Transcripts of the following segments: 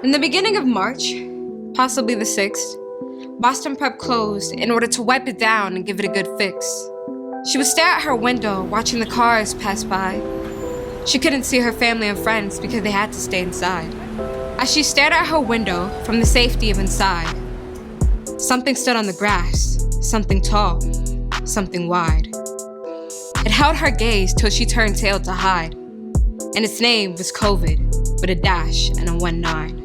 In the beginning of March, possibly the 6th, Boston Prep closed in order to wipe it down and give it a good fix. She would stare at her window, watching the cars pass by. She couldn't see her family and friends because they had to stay inside. As she stared at her window from the safety of inside, something stood on the grass, something tall, something wide. It held her gaze till she turned tail to hide, and its name was COVID, with a dash and a 19.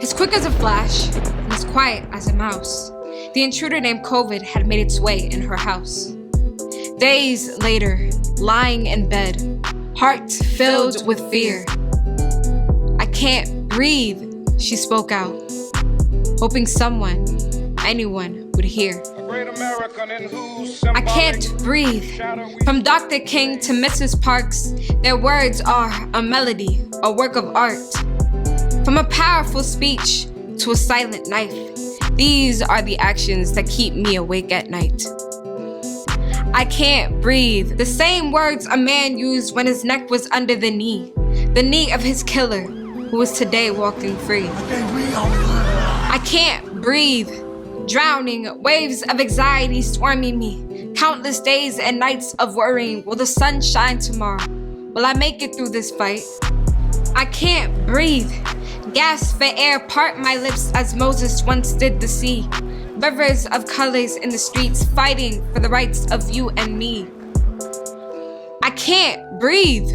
As quick as a flash, and as quiet as a mouse, the intruder named COVID had made its way in her house. Days later, lying in bed, heart filled with fear. "I can't breathe," she spoke out, hoping someone, anyone would hear. I can't breathe. From Dr. King to Mrs. Parks, their words are a melody, a work of art. From a powerful speech to a silent knife, these are the actions that keep me awake at night. I can't breathe. The same words a man used when his neck was under the knee of his killer, who was today walking free. I can't breathe. Drowning, waves of anxiety swarming me. Countless days and nights of worrying. Will the sun shine tomorrow? Will I make it through this fight? I can't breathe. Gasp for air, part my lips as Moses once did the sea. Rivers of colors in the streets, fighting for the rights of you and me. I can't breathe.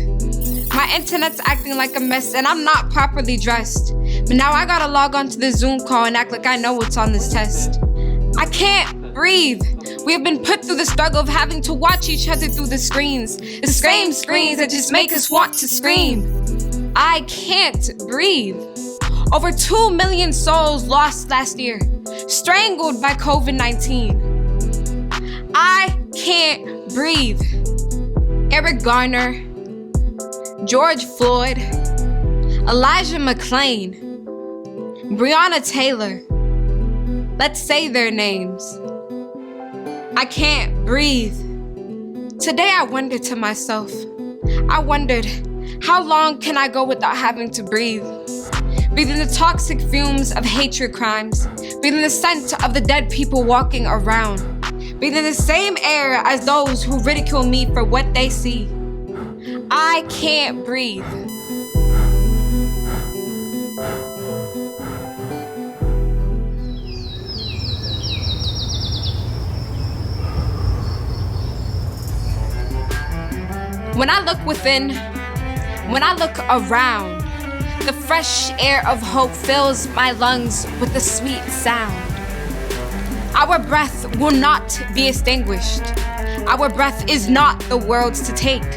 My internet's acting like a mess and I'm not properly dressed. But now I gotta log on to the Zoom call and act like I know what's on this test. I can't breathe. We have been put through the struggle of having to watch each other through the screens. The same screens that just make us want to scream. I can't breathe. Over 2 million souls lost last year, strangled by COVID-19. I can't breathe. Eric Garner, George Floyd, Elijah McClain, Breonna Taylor. Let's say their names. I can't breathe. Today I wondered to myself, I wondered, how long can I go without having to breathe? Breathing the toxic fumes of hatred crimes, breathing the scent of the dead people walking around, breathing the same air as those who ridicule me for what they see. I can't breathe. When I look within, when I look around, the fresh air of hope fills my lungs with a sweet sound. Our breath will not be extinguished. Our breath is not the world's to take.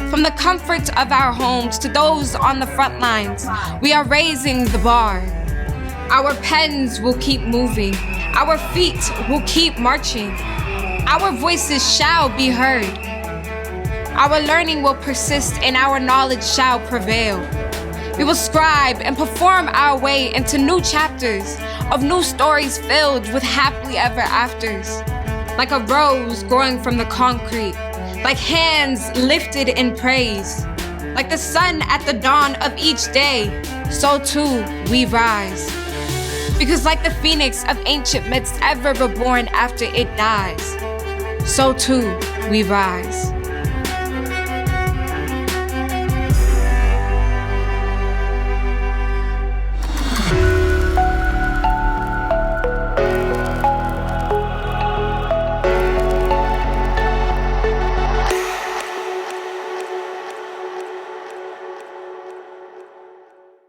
From the comfort of our homes to those on the front lines, we are raising the bar. Our pens will keep moving. Our feet will keep marching. Our voices shall be heard. Our learning will persist and our knowledge shall prevail. We will scribe and perform our way into new chapters of new stories filled with happily ever afters. Like a rose growing from the concrete, like hands lifted in praise. Like the sun at the dawn of each day, so too we rise. Because like the phoenix of ancient myths ever reborn after it dies, so too we rise.